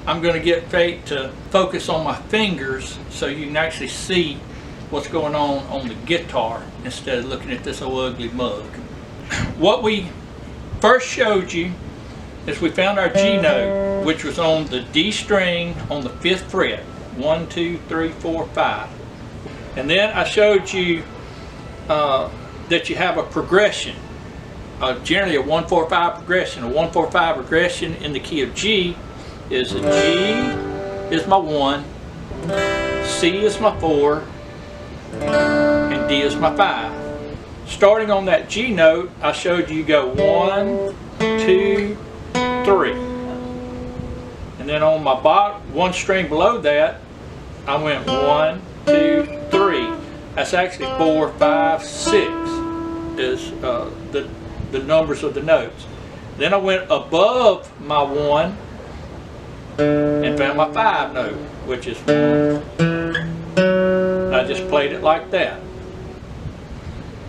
I'm going to get Fate to focus on my fingers so you can actually see what's going on the guitar instead of looking at this old ugly mug. What we first showed you is we found our G note, which was on the D string on the 5th fret. 1, 2, 3, 4, 5. And then I showed you that you have a progression. Generally a 1, 4, 5 progression. A 1, 4, 5 progression in the key of G is a G is my 1, C is my 4, and D is my 5. Starting on that G note, I showed you go 1, 2, 3. And then on my bottom, one string below that, I went 1, 2, 3. That's actually 4, 5, 6 is the numbers of the notes. Then I went above my 1 and found my 5 note, which is 1. I just played it like that.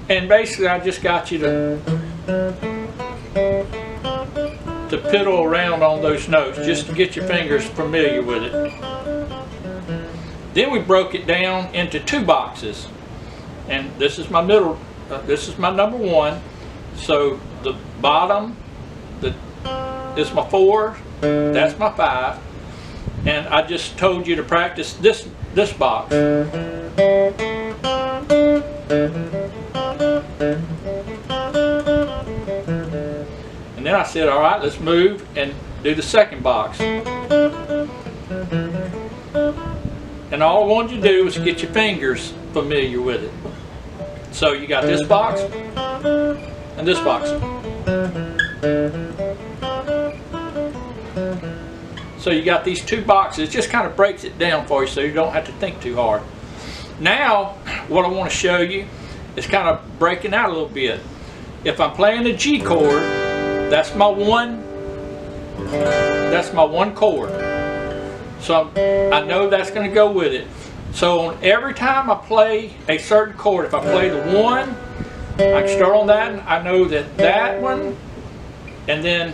And basically I just got you to piddle around on those notes just to get your fingers familiar with it. Then we broke it down into 2 boxes. And this is my middle, this is my number 1. So the bottom is my 4, that's my 5. And I just told you to practice this box. And then I said, all right, let's move and do the second box. And all I wanted you to do was get your fingers familiar with it. So you got this box and this box. So you got these 2 boxes. It just kind of breaks it down for you so you don't have to think too hard. Now, what I want to show you is kind of breaking out a little bit. If I'm playing a G chord, that's my 1. That's my 1 chord. So I know that's going to go with it. So on every time I play a certain chord, if I play the 1, I can start on that, and I know that that one and then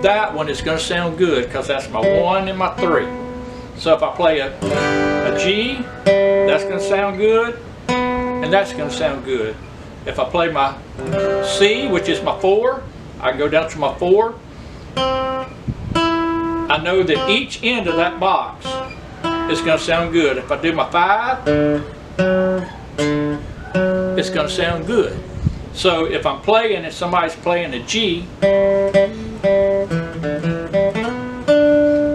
that one is going to sound good because that's my 1 and my 3. So if I play a G, that's going to sound good, and that's going to sound good. If I play my C, which is my 4, I can go down to my 4. I know that each end of that box is going to sound good. If I do my 5, it's going to sound good. So if I'm playing and somebody's playing a G,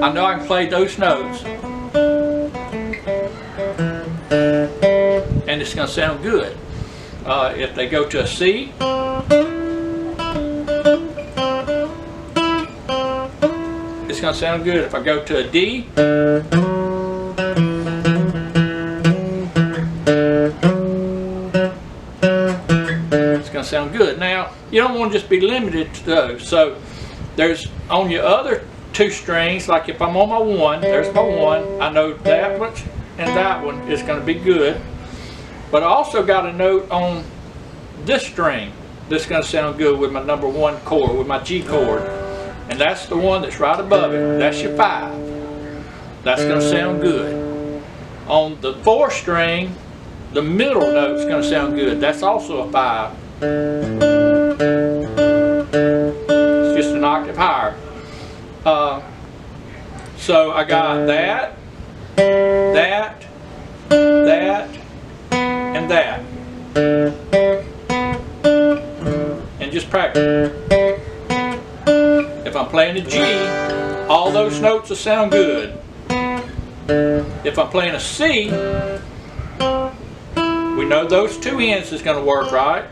I know I can play those notes and it's going to sound good. If they go to a C, it's going to sound good. If I go to a D, it's going to sound good. Now, you don't want to just be limited to those. So there's on your other 2 strings, like if I'm on my 1, there's my 1. I know that much and that one is going to be good. But I also got a note on this string that's going to sound good with my number 1 chord, with my G chord. And that's the one that's right above it. That's your 5. That's going to sound good. On the 4 string, the middle note's going to sound good. That's also a 5. It's just an octave higher. So I got that, that, and that. And just practice. If I'm playing a G, all those notes will sound good. If I'm playing a C, we know those 2 ends is going to work, right?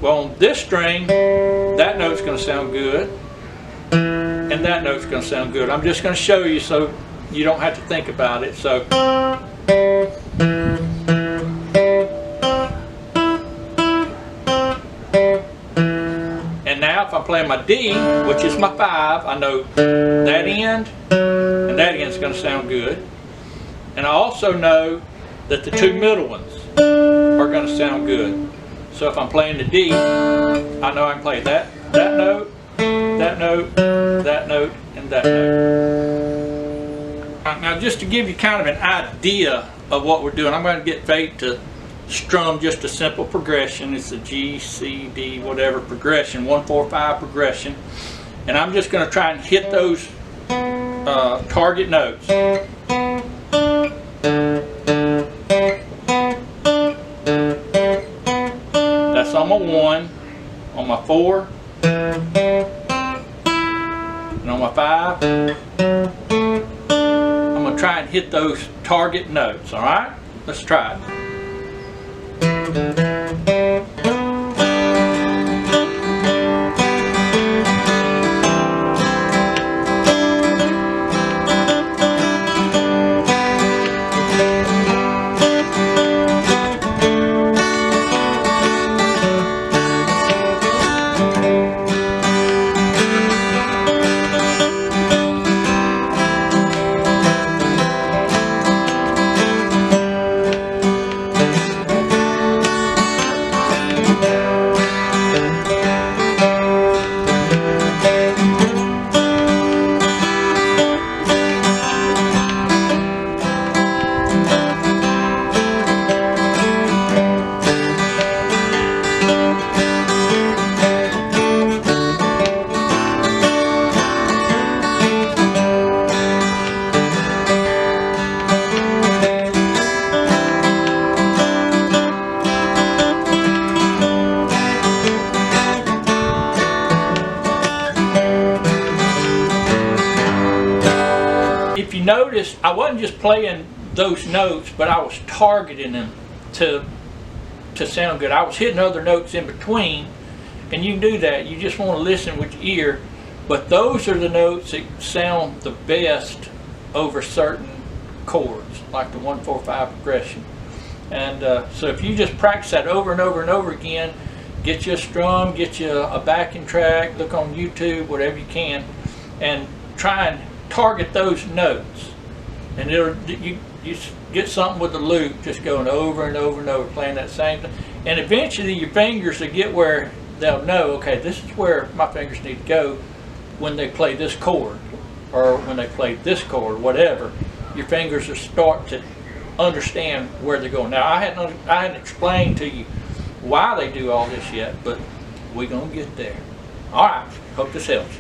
Well, on this string, that note's going to sound good, and that note's going to sound good. I'm just going to show you so you don't have to think about it. So, and now if I'm playing my D, which is my 5, I know that end and that end's going to sound good. And I also know that the 2 middle ones are going to sound good. So if I'm playing the D, I know I can play that note, that note, that note, and that note. Now just to give you kind of an idea of what we're doing, I'm going to get Fate to strum just a simple progression. It's a G, C, D, whatever progression, 1, 4, 5 progression. And I'm just going to try and hit those target notes. That's on my 1, on my 4, and on my 5. I'm going to try and hit those target notes, alright? Let's try it. If you notice, I wasn't just playing those notes, but I was targeting them to sound good. I was hitting other notes in between, and you can do that. You just want to listen with your ear, but those are the notes that sound the best over certain chords, like the 1, 4, 5 progression. And so if you just practice that over and over and over again, get you a strum, get you a backing track, look on YouTube, whatever you can, and try and target those notes, and you get something with the loop, just going over and over and over, playing that same thing, and eventually your fingers will get where they'll know, okay, this is where my fingers need to go when they play this chord, or when they play this chord, whatever. Your fingers will start to understand where they're going. Now I hadn't explained to you why they do all this yet, but we're gonna get there. All right, hope this helps.